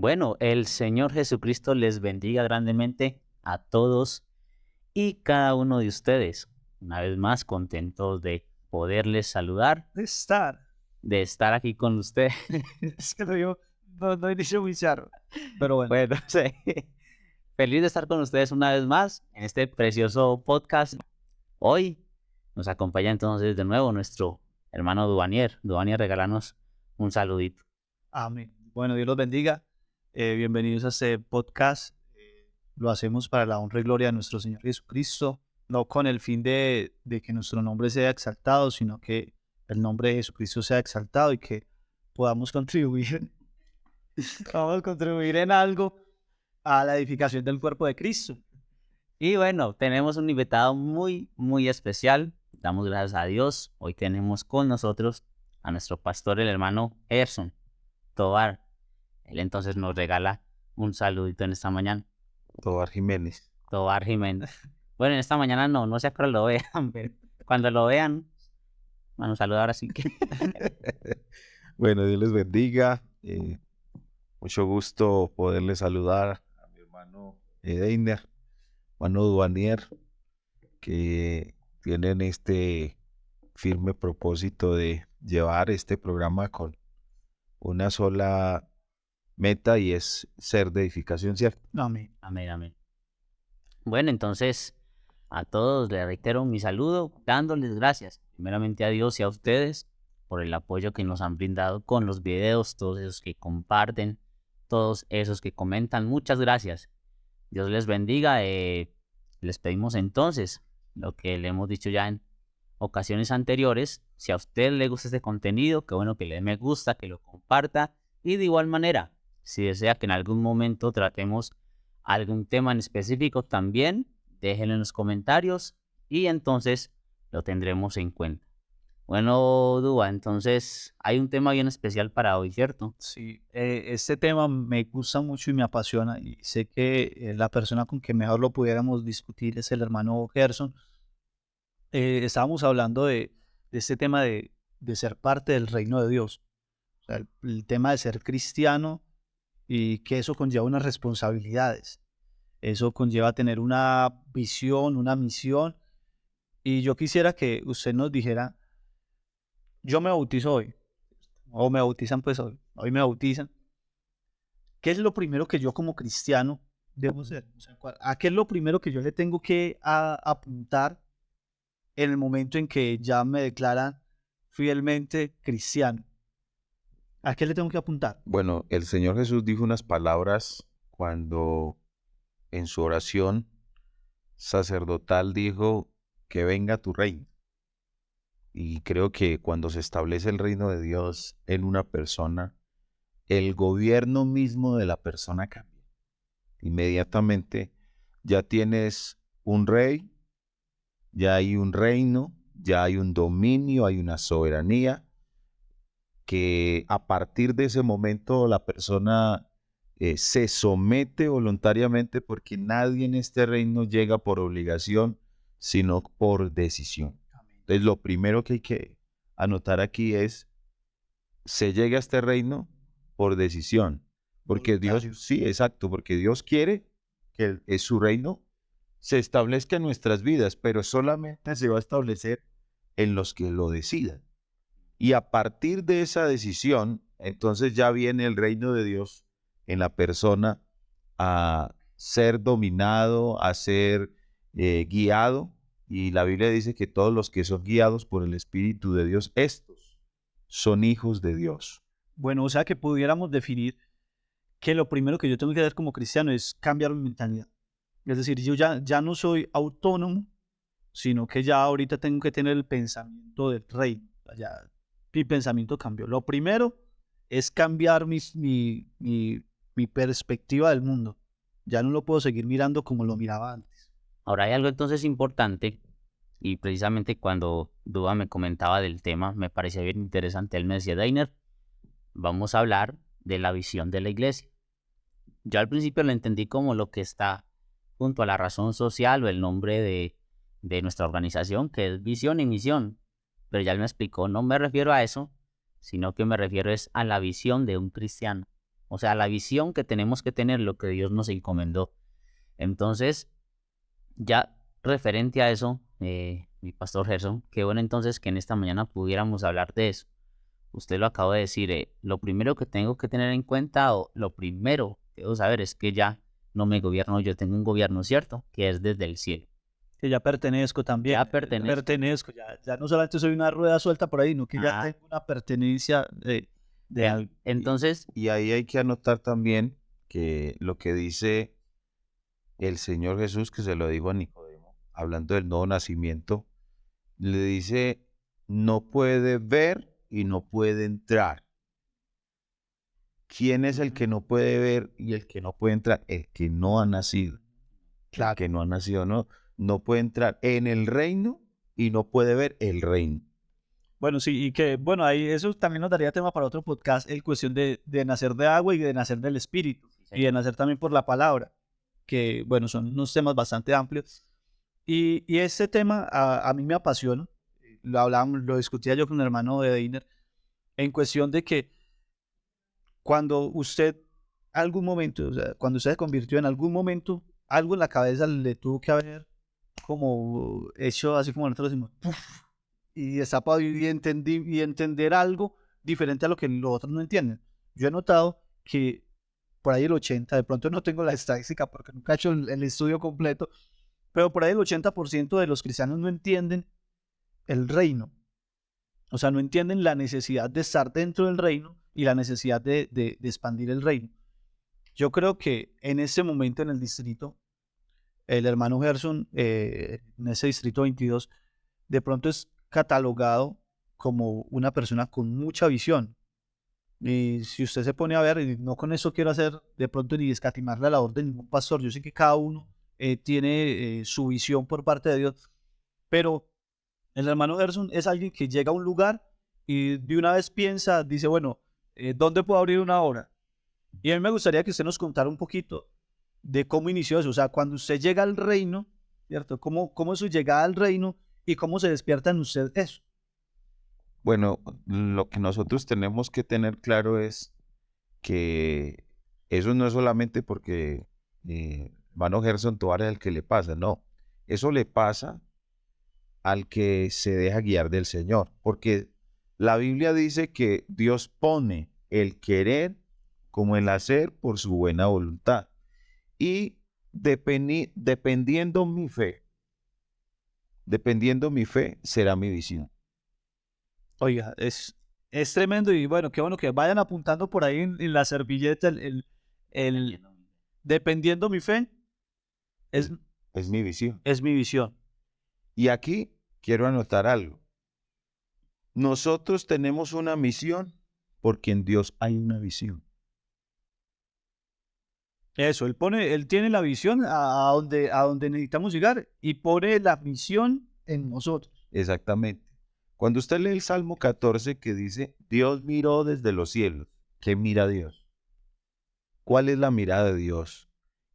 Bueno, el Señor Jesucristo les bendiga grandemente a todos y cada uno de ustedes. Una vez más, contentos de poderles saludar, De estar. de estar aquí con ustedes. Es que lo digo, no inicio muy charro. Pero bueno, Bueno, sí. Feliz de estar con ustedes una vez más en este precioso podcast. Hoy nos acompaña entonces de nuevo nuestro hermano Duvanier. Duvanier, regálanos un saludito. amén. Bueno, Dios los bendiga. Bienvenidos a este podcast. Lo hacemos para la honra y gloria de nuestro Señor Jesucristo, no con el fin de que nuestro nombre sea exaltado, sino que el nombre de Jesucristo sea exaltado y que podamos contribuir, podamos contribuir en algo a la edificación del cuerpo de Cristo. Y bueno, tenemos un invitado muy especial. Damos gracias a Dios. Hoy tenemos con nosotros a nuestro pastor, el hermano Gerson Tobar. Él entonces nos regala un saludito en esta mañana. Tobar Jiménez. Tobar Jiménez. Bueno, en esta mañana no sé a qué hora lo vean, pero cuando lo vean, bueno, saluda ahora sí que. Bueno, Dios les bendiga. Mucho gusto poderles saludar a mi hermano Deiner, hermano Duvanier, que tienen este firme propósito de llevar este programa con una sola meta y es ser de edificación, ¿cierto? Amén. Amén, amén. Bueno, entonces a todos les reitero mi saludo, dándoles gracias primeramente a Dios y a ustedes por el apoyo que nos han brindado con los videos, todos esos que comparten, todos esos que comentan. Muchas gracias. Dios les bendiga. Les pedimos entonces lo que le hemos dicho ya en ocasiones anteriores. Si a usted le gusta este contenido, qué bueno que le dé me gusta, que lo comparta. Y de igual manera, si desea que en algún momento tratemos algún tema en específico, también déjenlo en los comentarios y entonces lo tendremos en cuenta. Bueno, Dúa, entonces hay un tema bien especial para hoy, ¿cierto? Sí, este tema me gusta mucho y me apasiona y sé que la persona con que mejor lo pudiéramos discutir es el hermano Gerson. Estábamos hablando de este tema de ser parte del reino de Dios, o sea, el tema de ser cristiano y que eso conlleva unas responsabilidades, eso conlleva tener una visión, una misión y yo quisiera que usted nos dijera, yo me bautizo hoy, o me bautizan pues hoy me bautizan. ¿Qué es lo primero que yo como cristiano debo hacer? O sea, ¿a qué es lo primero que yo le tengo que apuntar en el momento en que ya me declaran fielmente cristiano? ¿A qué le tengo que apuntar? Bueno, el Señor Jesús dijo unas palabras cuando en su oración sacerdotal dijo que venga tu reino. Y creo que cuando se establece el reino de Dios en una persona, el gobierno mismo de la persona cambia. Inmediatamente ya tienes un rey, ya hay un reino, ya hay un dominio, hay una soberanía, que a partir de ese momento la persona se somete voluntariamente porque nadie en este reino llega por obligación, sino por decisión. Entonces lo primero que hay que anotar aquí es, se llega a este reino por decisión, porque Dios, sí, exacto, porque Dios quiere que es su reino se establezca en nuestras vidas, pero solamente se va a establecer en los que lo decidan. Y a partir de esa decisión, entonces ya viene el reino de Dios en la persona a ser dominado, a ser guiado. Y la Biblia dice que todos los que son guiados por el Espíritu de Dios, estos son hijos de Dios. Bueno, o sea que pudiéramos definir que lo primero que yo tengo que hacer como cristiano es cambiar mi mentalidad. Es decir, yo ya no soy autónomo, sino que ya ahorita tengo que tener el pensamiento del rey. Ya mi pensamiento cambió. Lo primero es cambiar mi perspectiva del mundo. Ya no lo puedo seguir mirando como lo miraba antes. Ahora hay algo entonces importante y precisamente cuando Dúa me comentaba del tema me parecía bien interesante. Él me decía, Dainer, vamos a hablar de la visión de la iglesia. Yo al principio lo entendí como lo que está junto a la razón social o el nombre de nuestra organización, que es visión y misión. Pero ya él me explicó, no me refiero a eso, sino que me refiero es a la visión de un cristiano o sea, la visión que tenemos que tener, lo que Dios nos encomendó. Entonces, ya referente a eso, mi pastor Gerson, qué bueno entonces que en esta mañana pudiéramos hablar de eso. Usted lo acaba de decir, lo primero que tengo que tener en cuenta o lo primero que debo saber es que ya no me gobierno, yo tengo un gobierno, ¿cierto? Que es desde el cielo. Que ya pertenezco también. Ya pertenezco. Ya no solamente soy una rueda suelta por ahí, sino que ya Ah, tengo una pertenencia de vea, algo. entonces, Y ahí hay que anotar también que lo que dice el Señor Jesús, que se lo dijo a Nicodemo, hablando del nuevo nacimiento, le dice, no puede ver y no puede entrar. ¿Quién es el que no puede ver y el que no puede entrar? El que no ha nacido. El que no ha nacido, no puede entrar en el reino y no puede ver el reino. Bueno, sí, y que, bueno, ahí eso también nos daría tema para otro podcast, el cuestión de nacer de agua y de nacer del espíritu, y de nacer también por la palabra, que, bueno, son unos temas bastante amplios. Y ese tema a mí me apasiona, lo hablábamos, lo discutía yo con un hermano de Deiner, en cuestión de que cuando usted, algún momento, o sea, cuando usted se convirtió en algún momento, algo en la cabeza le tuvo que haber como hecho así como nosotros decimos, ¡puf! Y destapado y entender algo diferente a lo que los otros no entienden. Yo he notado que por ahí el 80, de pronto no tengo la estadística porque nunca he hecho el estudio completo, pero por ahí el 80% de los cristianos no entienden el reino. O sea, no entienden la necesidad de estar dentro del reino y la necesidad de expandir el reino. Yo creo que en ese momento en el distrito, el hermano Gerson, en ese distrito 22, de pronto es catalogado como una persona con mucha visión. Y si usted se pone a ver, y no con eso quiero hacer de pronto ni escatimar la labor de ningún pastor, yo sé que cada uno tiene su visión por parte de Dios, pero el hermano Gerson es alguien que llega a un lugar y de una vez piensa, dice, bueno, ¿dónde puedo abrir una obra? Y a mí me gustaría que usted nos contara un poquito de cómo inició eso, o sea, cuando usted llega al reino, ¿cierto? ¿Cómo es su llegada al reino y cómo se despierta en usted eso? Bueno, lo que nosotros tenemos que tener claro es que eso no es solamente porque hermano Gerson Tovar es el que le pasa, no. Eso le pasa al que se deja guiar del Señor, porque la Biblia dice que Dios pone el querer como el hacer por su buena voluntad. Y dependiendo mi fe, será mi visión. Oiga, es tremendo y bueno, qué bueno que vayan apuntando por ahí en la servilleta el dependiendo mi fe, es, Es mi visión. es mi visión. Y aquí quiero anotar algo. Nosotros tenemos una misión porque en Dios hay una visión. Eso, él tiene la visión a donde necesitamos llegar y pone la misión en nosotros. Exactamente. Cuando usted lee el Salmo 14 que dice, Dios miró desde los cielos. ¿Qué mira Dios? ¿Cuál es la mirada de Dios?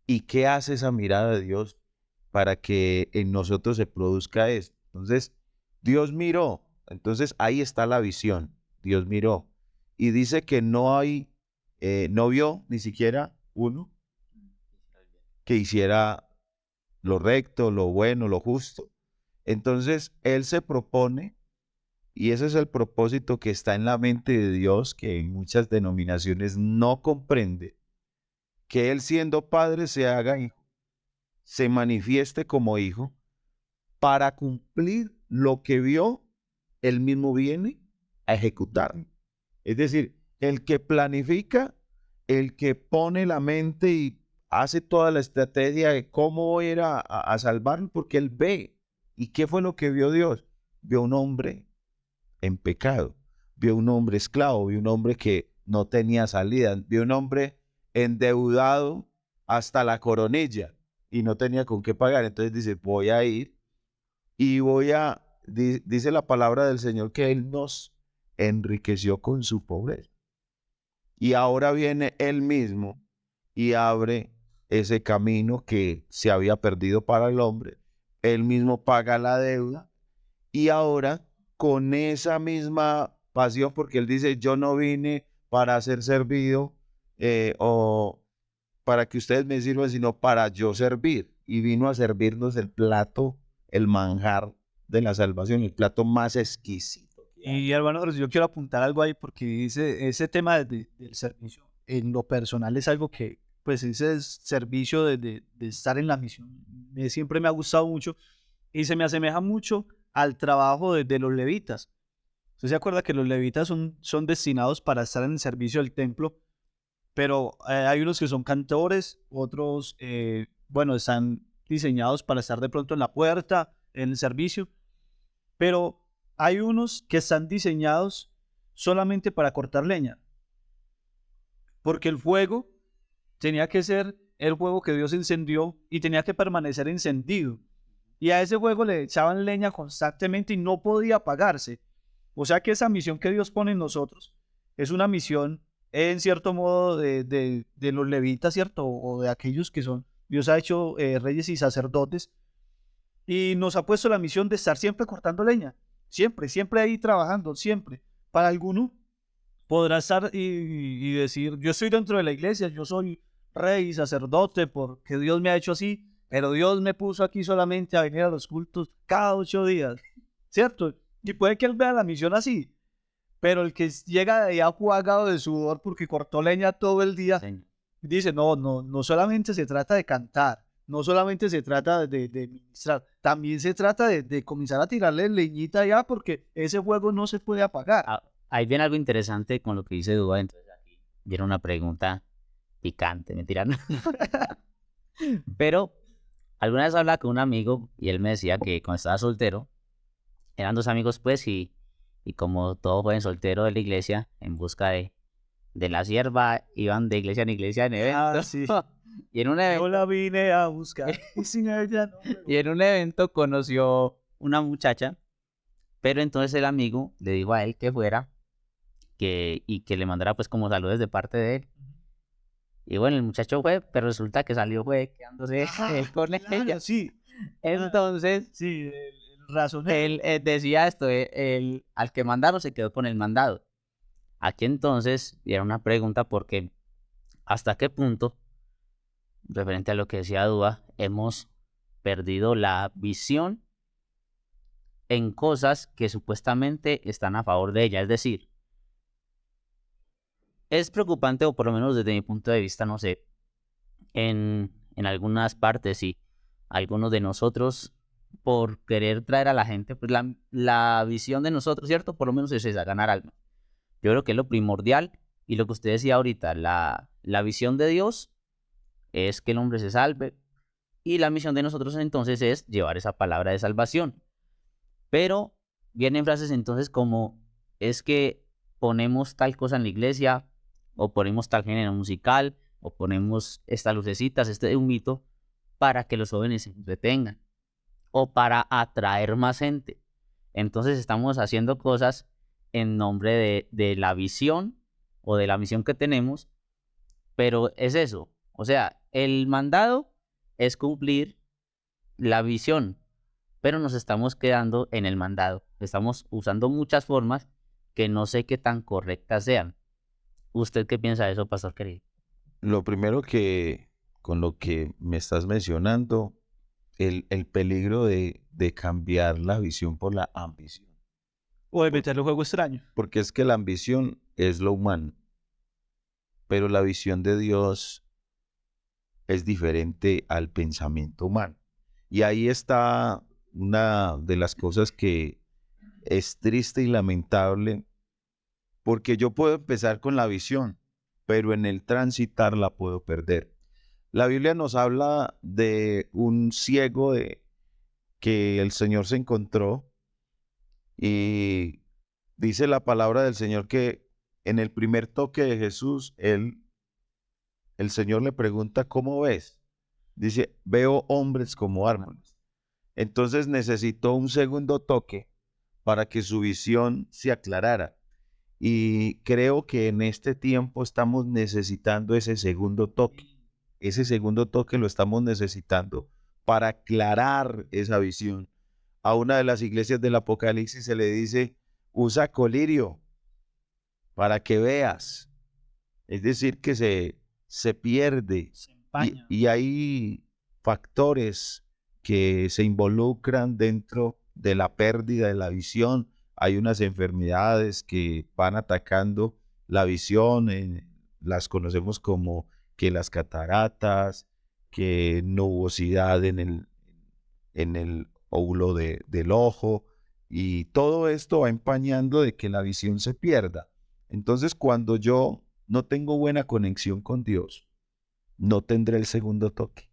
¿Y qué hace esa mirada de Dios para que en nosotros se produzca esto? Entonces, Dios miró. Entonces, ahí está la visión. Dios miró. Y dice que no vio ni siquiera uno que hiciera lo recto, lo bueno, lo justo. Entonces, Él se propone, y ese es el propósito que está en la mente de Dios, que en muchas denominaciones no comprende, que Él siendo Padre se haga hijo, se manifieste como hijo, para cumplir lo que vio, Él mismo viene a ejecutar. Es decir, el que planifica, el que pone la mente y hace toda la estrategia de cómo voy a ir a salvarlo, porque Él ve. ¿Y qué fue lo que vio Dios? Vio un hombre en pecado, vio un hombre esclavo, vio un hombre que no tenía salida, vio un hombre endeudado hasta la coronilla y no tenía con qué pagar. Entonces dice, voy a ir y dice la palabra del Señor que Él nos enriqueció con su pobreza. Y ahora viene Él mismo y abre ese camino que se había perdido para el hombre. Él mismo paga la deuda y ahora con esa misma pasión, porque Él dice, yo no vine para ser servido, o para que ustedes me sirvan, sino para yo servir. Y vino a servirnos el plato, el manjar de la salvación, el plato más exquisito que hay. Y hermano, Jesús, yo quiero apuntar algo ahí porque dice ese tema del servicio. En lo personal es algo que, pues ese servicio de estar en la misión, siempre me ha gustado mucho y se me asemeja mucho al trabajo de los levitas. ¿Usted se acuerda que los levitas son destinados para estar en el servicio del templo? Pero hay unos que son cantores, otros, bueno, están diseñados para estar de pronto en la puerta, en el servicio, pero hay unos que están diseñados solamente para cortar leña, porque el fuego tenía que ser el fuego que Dios encendió y tenía que permanecer encendido. Y a ese fuego le echaban leña constantemente y no podía apagarse. O sea que esa misión que Dios pone en nosotros es una misión, en cierto modo, de los levitas, ¿cierto? O de aquellos que son, Dios ha hecho reyes y sacerdotes y nos ha puesto la misión de estar siempre cortando leña. Siempre, siempre ahí trabajando, siempre. Para alguno podrá estar y decir, yo estoy dentro de la iglesia, yo soy rey, sacerdote, porque Dios me ha hecho así, pero Dios me puso aquí solamente a venir a los cultos cada 8 días, ¿cierto? Y puede que él vea la misión así, pero el que llega de allá jugado de sudor porque cortó leña todo el día, Señor. dice, no solamente se trata de cantar, no solamente se trata de ministrar, también se trata de comenzar a tirarle leñita allá porque ese fuego no se puede apagar. Ah, ahí viene algo interesante con lo que dice Dúa, entonces aquí viene una pregunta picante, mentira, ¿no? Pero alguna vez hablaba con un amigo y él me decía que cuando estaba soltero, eran dos amigos pues y como todo joven soltero de la iglesia, en busca de la sierva, iban de iglesia en iglesia en eventos. Sí. Y en un Yo evento, la vine a buscar y sin ella no me voy. y en un evento conoció una muchacha, pero entonces el amigo le dijo a él que fuera y que le mandara pues como saludos de parte de él. Y bueno, el muchacho fue, pero resulta que salió fue quedándose él con Claro, ella. sí, Entonces, sí, el razonero. él decía esto, él, al que mandaron se quedó con el mandado. Aquí entonces era una pregunta porque hasta qué punto, referente a lo que decía Dúa, hemos perdido la visión en cosas que supuestamente están a favor de ella. Es decir, es preocupante, o por lo menos desde mi punto de vista, no sé, en algunas partes y algunos de nosotros, por querer traer a la gente, pues la visión de nosotros, ¿cierto? Por lo menos es esa, ganar alma. Yo creo que es lo primordial y lo que usted decía ahorita, la visión de Dios es que el hombre se salve y la misión de nosotros entonces es llevar esa palabra de salvación. Pero vienen frases entonces como es que ponemos tal cosa en la iglesia o ponemos tal género musical o ponemos estas lucecitas, este humito para que los jóvenes se entretengan o para atraer más gente. Entonces estamos haciendo cosas en nombre de la visión o de la misión que tenemos, pero es eso. O sea, el mandado es cumplir la visión, pero nos estamos quedando en el mandado. Estamos usando muchas formas que no sé qué tan correctas sean. ¿Usted qué piensa de eso, pastor querido? Lo primero que, con lo que me estás mencionando, el peligro de cambiar la visión por la ambición. O de meterle juego extraño. Porque es que la ambición es lo humano, pero la visión de Dios es diferente al pensamiento humano. Y ahí está una de las cosas que es triste y lamentable, porque yo puedo empezar con la visión, pero en el transitar la puedo perder. La Biblia nos habla de un ciego que el Señor se encontró y dice la palabra del Señor que en el primer toque de Jesús, el Señor le pregunta, ¿cómo ves? Dice, veo hombres como árboles. Entonces necesitó un segundo toque para que su visión se aclarara. Y creo que en este tiempo estamos necesitando ese segundo toque. Ese segundo toque lo estamos necesitando para aclarar esa visión. A una de las iglesias del Apocalipsis se le dice, usa colirio para que veas. Es decir, que se pierde. Se empaña. Y hay factores que se involucran dentro de la pérdida de la visión. Hay unas enfermedades que van atacando la visión, las conocemos como que las cataratas, que nubosidad en el óvulo del ojo, y todo esto va empañando de que la visión se pierda. Entonces, cuando yo no tengo buena conexión con Dios, no tendré el segundo toque.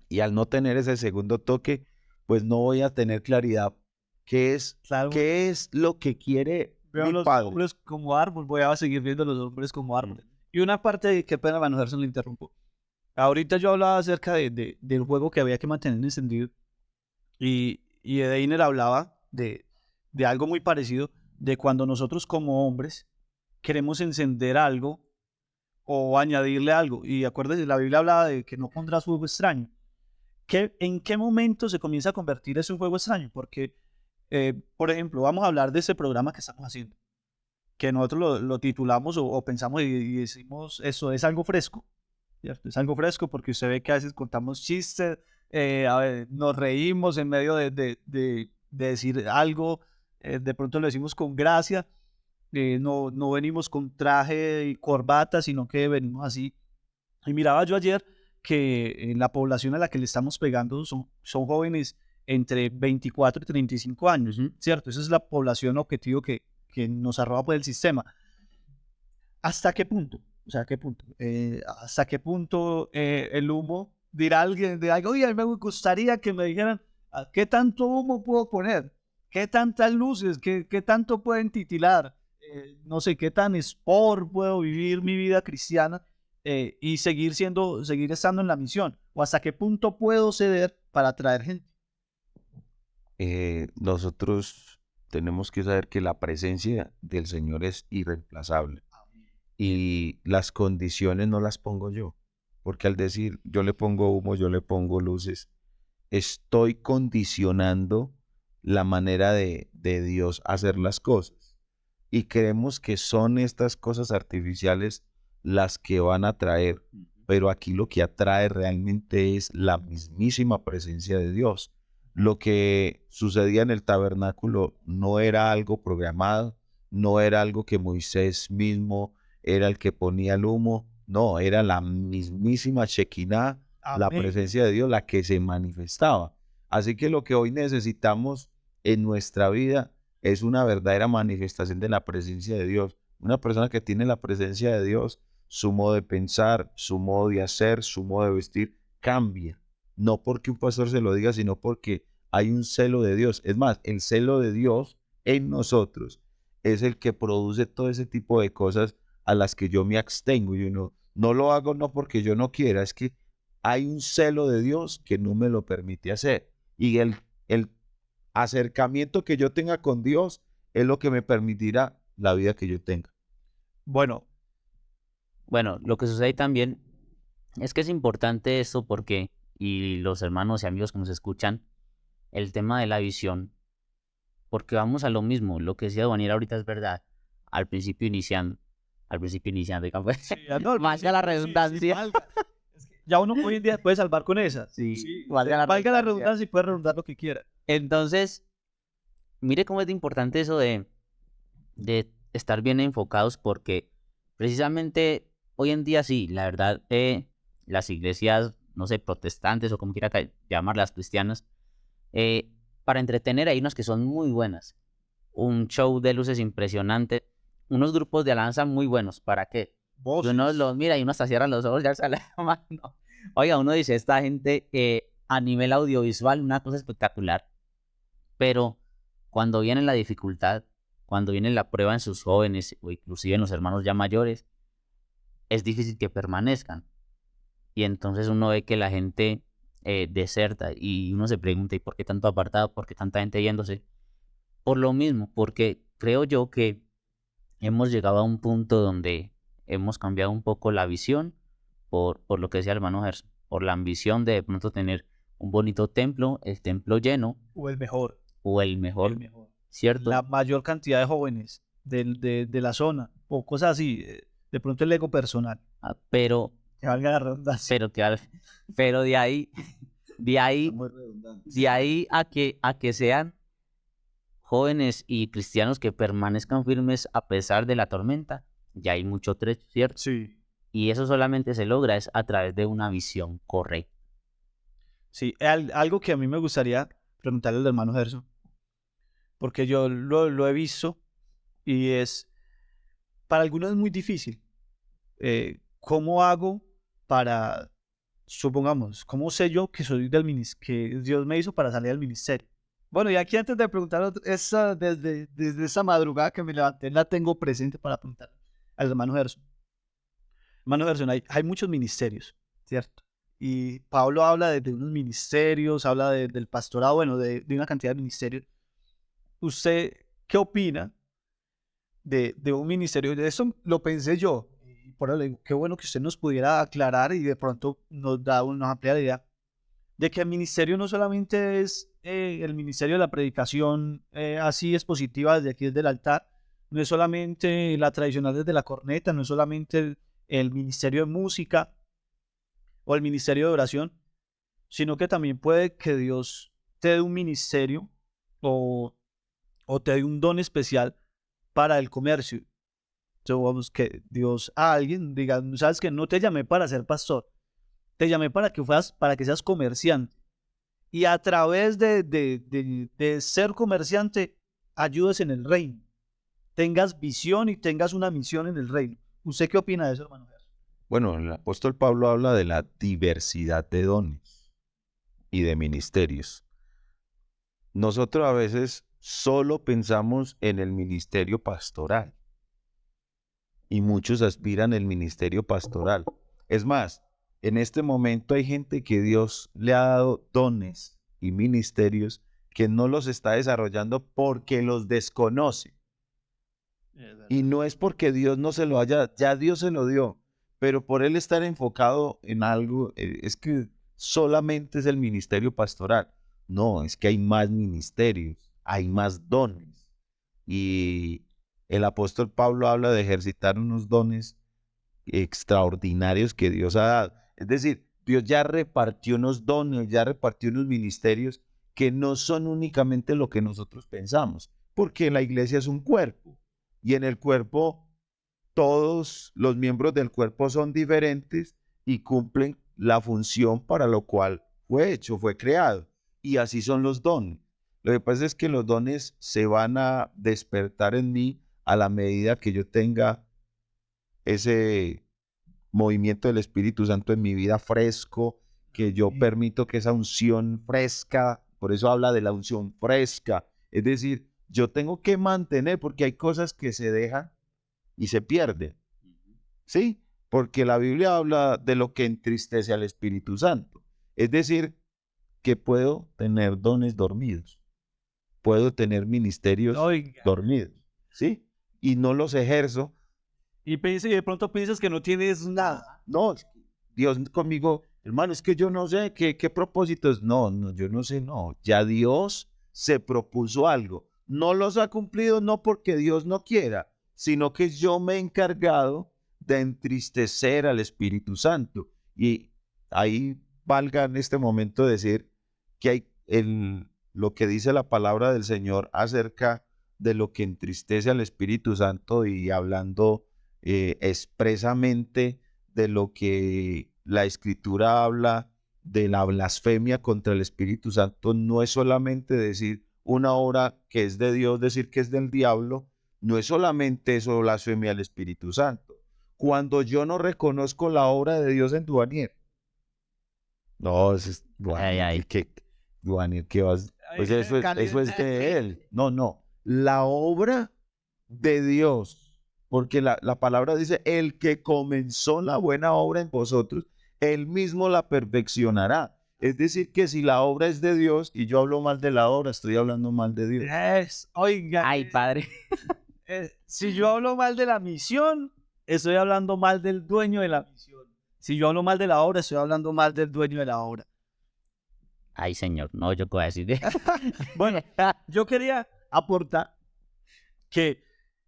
Y al no tener ese segundo toque, pues no voy a tener claridad Claro, qué es lo que quiere veo mi los padre. hombres como árbol, voy a seguir viendo los hombres como árboles. Y una parte, qué pena, Van Gerson, le interrumpo. Ahorita yo hablaba acerca del juego que había que mantener encendido, y Edeiner hablaba de algo muy parecido, de cuando nosotros como hombres queremos encender algo o añadirle algo. Y acuérdense, la Biblia hablaba de que no pondrás fuego extraño. ¿En qué momento se comienza a convertir eso en juego extraño? Porque, por ejemplo, vamos a hablar de ese programa que estamos haciendo, que nosotros lo titulamos o pensamos y decimos, eso es algo fresco, ¿cierto? Es algo fresco porque usted ve que a veces contamos chistes, a ver, nos reímos en medio de decir algo, de pronto lo decimos con gracia, no venimos con traje y corbata, sino que venimos así. Y miraba yo ayer que la población a la que le estamos pegando son jóvenes entre 24 y 35 años, ¿cierto? Esa es la población objetivo que nos arroba por el sistema. ¿Hasta qué punto? O sea, ¿qué punto? ¿Hasta qué punto el humo dirá alguien de algo? Oye, a mí me gustaría que me dijeran qué tanto humo puedo poner, qué tantas luces, qué tanto pueden titilar, no sé, qué tan sport puedo vivir mi vida cristiana y seguir estando en la misión, o hasta qué punto puedo ceder para atraer gente. Nosotros tenemos que saber que la presencia del Señor es irreemplazable. Y las condiciones no las pongo yo, porque al decir yo le pongo humo, yo le pongo luces, estoy condicionando la manera de Dios hacer las cosas. Y creemos que son estas cosas artificiales las que van a traer, pero aquí lo que atrae realmente es la mismísima presencia de Dios. Lo que sucedía en el tabernáculo no era algo programado, no era algo que Moisés mismo era el que ponía el humo, no, era la mismísima Shekinah, la Amén. presencia de Dios, la que se manifestaba. Así que lo que hoy necesitamos en nuestra vida es una verdadera manifestación de la presencia de Dios. Una persona que tiene la presencia de Dios, su modo de pensar, su modo de hacer, su modo de vestir, cambia. No porque un pastor se lo diga, sino porque hay un celo de Dios. Es más, el celo de Dios en nosotros es el que produce todo ese tipo de cosas a las que yo me abstengo. Yo no lo hago no porque yo no quiera, es que hay un celo de Dios que no me lo permite hacer. Y el acercamiento que yo tenga con Dios es lo que me permitirá la vida que yo tenga. Bueno, Bueno, lo que sucede también es que es importante esto porque, y los hermanos y amigos que nos escuchan, el tema de la visión, porque vamos a lo mismo, lo que decía Daniel ahorita es verdad, al principio iniciando, digamos, sí, no, valga la sí, redundancia. valga. Es que ya uno hoy en día puede salvar con esa. Sí, Valga la redundancia y puede redundar lo que quiera. Entonces, mire cómo es de importante eso de estar bien enfocados, porque precisamente hoy en día sí, la verdad, las iglesias, no sé, protestantes o como quiera llamarlas, cristianas, para entretener hay unas que son muy buenas, un show de luces impresionante, unos grupos de alabanza muy buenos, ¿para qué? Y uno los mira y uno hasta cierra los ojos y alza la mano. Oiga, uno dice, esta gente a nivel audiovisual, una cosa espectacular, pero cuando viene la dificultad, cuando viene la prueba en sus jóvenes o inclusive en los hermanos ya mayores, es difícil que permanezcan. Y entonces uno ve que la gente deserta y uno se pregunta, ¿y por qué tanto apartado? ¿Por qué tanta gente yéndose? Por lo mismo, porque creo yo que hemos llegado a un punto donde hemos cambiado un poco la visión por lo que decía el hermano Gerson, por la ambición de pronto tener un bonito templo, el templo lleno O el mejor. o el mejor, El mejor. ¿cierto? La mayor cantidad de jóvenes de la zona, o cosas así. de pronto el ego personal. Pero, Que valga la redundancia. pero de ahí Muy redundante. de ahí a que sean jóvenes y cristianos que permanezcan firmes a pesar de la tormenta, ya hay mucho trecho, ¿cierto? Sí. Y eso solamente se logra es a través de una visión correcta. Sí, algo que a mí me gustaría preguntarle al hermano Gerson, porque yo lo he visto y para algunos es muy difícil. ¿Cómo hago para, supongamos, cómo sé yo que soy del que Dios me hizo para salir del ministerio? Bueno, y aquí antes de preguntar, desde esa madrugada que me levanté, la tengo presente para preguntar al hermano Gerson. Hermano Gerson, hay muchos ministerios, ¿cierto? Y Pablo habla de unos ministerios, habla del pastorado, bueno, de una cantidad de ministerios. ¿Usted qué opina de un ministerio? De eso lo pensé yo. Y por eso le digo, qué bueno que usted nos pudiera aclarar y de pronto nos amplía la idea de que el ministerio no solamente es el ministerio de la predicación así expositiva desde aquí desde el altar, no es solamente la tradicional desde la corneta, no es solamente el ministerio de música o el ministerio de oración, sino que también puede que Dios te dé un ministerio o, o te dé un don especial para el comercio. Entonces, vamos, que Dios a alguien diga, sabes que no te llamé para ser pastor, te llamé para que seas comerciante. Y a través de ser comerciante, ayudes en el reino. Tengas visión y tengas una misión en el reino. ¿Usted qué opina de eso, hermano? Bueno, el apóstol Pablo habla de la diversidad de dones y de ministerios. Nosotros a veces solo pensamos en el ministerio pastoral y muchos aspiran al ministerio pastoral. Es más, en este momento hay gente que Dios le ha dado dones y ministerios que no los está desarrollando porque los desconoce. Y no es porque Dios no se lo haya, ya Dios se lo dio, pero por él estar enfocado en algo, es que solamente es el ministerio pastoral. No, es que hay más ministerios, hay más dones. Y el apóstol Pablo habla de ejercitar unos dones extraordinarios que Dios ha dado. Es decir, Dios ya repartió unos dones, ya repartió unos ministerios que no son únicamente lo que nosotros pensamos, porque la iglesia es un cuerpo y en el cuerpo todos los miembros del cuerpo son diferentes y cumplen la función para lo cual fue hecho, fue creado. Y así son los dones. Lo que pasa es que los dones se van a despertar en mí a la medida que yo tenga ese movimiento del Espíritu Santo en mi vida fresco, que yo permito que esa unción fresca, por eso habla de la unción fresca, es decir, yo tengo que mantener, porque hay cosas que se dejan y se pierden, ¿sí? Porque la Biblia habla de lo que entristece al Espíritu Santo, es decir, que puedo tener dones dormidos, puedo tener ministerios dormidos, ¿sí? Y no los ejerzo. Y de pronto piensas que no tienes nada. No, Dios conmigo, hermano, es que yo no sé qué propósitos. No, yo no sé, no. Ya Dios se propuso algo. No los ha cumplido no porque Dios no quiera, sino que yo me he encargado de entristecer al Espíritu Santo. Y ahí valga en este momento decir que hay lo que dice la palabra del Señor acerca de lo que entristece al Espíritu Santo y hablando expresamente de lo que la Escritura habla de la blasfemia contra el Espíritu Santo, no es solamente decir una obra que es de Dios, decir que es del diablo, no es solamente eso blasfemia al Espíritu Santo. Cuando yo no reconozco la obra de Dios en Duvanier, no, es Duvanier, Duvanier, ¿qué vas? Pues eso es de él. No, la obra de Dios. Porque la palabra dice, el que comenzó la buena obra en vosotros, él mismo la perfeccionará. Es decir, que si la obra es de Dios y yo hablo mal de la obra, estoy hablando mal de Dios. Oiga. Ay, padre. Si yo hablo mal de la misión, estoy hablando mal del dueño de la misión. Si yo hablo mal de la obra, estoy hablando mal del dueño de la obra. Ay, señor, no, yo qué voy a decir. Bueno, yo quería aportar que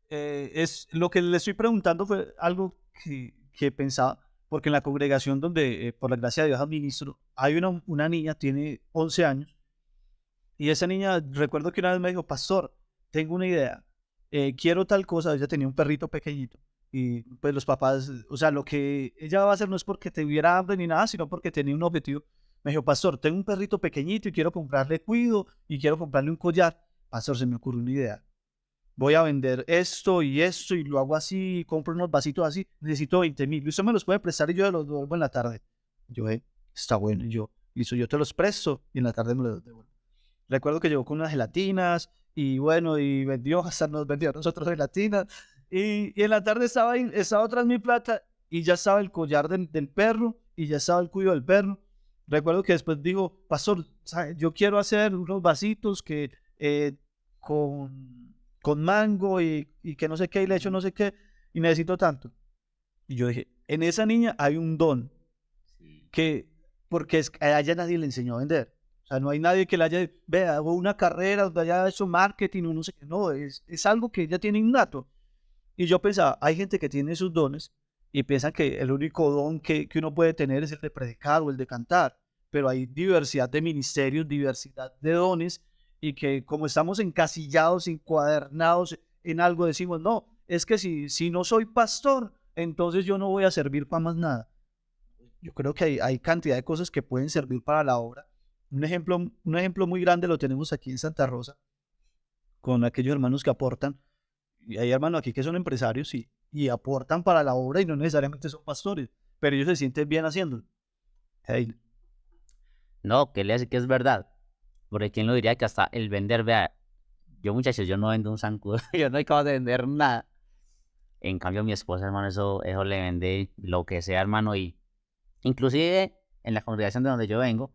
es lo que le estoy preguntando fue algo que pensaba, porque en la congregación donde, por la gracia de Dios, administro, hay una niña, tiene 11 años, y esa niña, recuerdo que una vez me dijo, pastor, tengo una idea, quiero tal cosa. Ella tenía un perrito pequeñito, y pues los papás, o sea, lo que ella va a hacer no es porque tuviera hambre ni nada, sino porque tenía un objetivo. Me dijo, pastor, tengo un perrito pequeñito y quiero comprarle cuido y quiero comprarle un collar. Pastor, se me ocurrió una idea. Voy a vender esto y lo hago así, compro unos vasitos así, necesito 20.000. Y usted me los puede prestar y yo los devuelvo en la tarde. Yo, está bueno. Y yo, listo, yo te los presto y en la tarde me los devuelvo. Recuerdo que llegó con unas gelatinas y bueno, y vendió, hasta nos vendió a nosotros gelatinas. Y en la tarde estaba, estaba tras mi plata y ya estaba el collar del perro y ya estaba el cuido del perro. Recuerdo que después dijo, pastor, ¿sabe? Yo quiero hacer unos vasitos que con mango y que no sé qué, y le echo no sé qué, y necesito tanto. Y yo dije, en esa niña hay un don que, porque a ella nadie le enseñó a vender. O sea, no hay nadie que le haya, vea, o una carrera donde haya hecho marketing o no sé qué. No, es algo que ella tiene innato. Y yo pensaba, hay gente que tiene esos dones y piensan que el único don que uno puede tener es el de predicar o el de cantar. Pero hay diversidad de ministerios, diversidad de dones y que como estamos encasillados, encuadernados en algo, decimos, no, es que si no soy pastor, entonces yo no voy a servir para más nada. Yo creo que hay cantidad de cosas que pueden servir para la obra. Un ejemplo muy grande lo tenemos aquí en Santa Rosa, con aquellos hermanos que aportan. Y hay hermanos aquí que son empresarios y aportan para la obra y no necesariamente son pastores, pero ellos se sienten bien haciéndolo. Hey, No, que le hace que es verdad. Porque quién lo diría que hasta el vender, vea, yo muchachos, yo no vendo un zancudo, yo no acabo de vender nada. En cambio, mi esposa, hermano, eso le vende lo que sea, hermano, y inclusive en la congregación de donde yo vengo,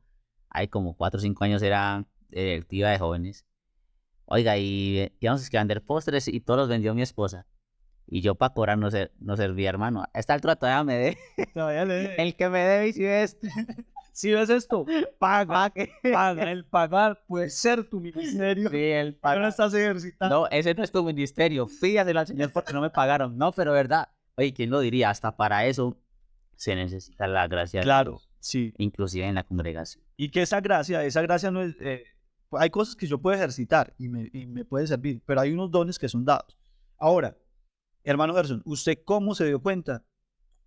hay como 4 o 5 años era directiva de jóvenes. Oiga, y íbamos a vender postres y todos los vendió mi esposa. Y yo para cobrar no servía, hermano. A esta altura todavía me debe. todavía El que me debe y si ves, si ves esto, paga, pague. paga. El pagar puede ser tu ministerio. Sí, el No lo pagar. estás ejercitando. No, ese no es tu ministerio. Fíjate al Señor porque no me pagaron. No, pero verdad. Oye, ¿quién lo diría? Hasta para eso se necesita la gracia de Claro, Dios, sí. inclusive en la congregación. Y que esa gracia no es... hay cosas que yo puedo ejercitar y me puede servir, pero hay unos dones que son dados. Ahora, hermano Gerson, ¿usted cómo se dio cuenta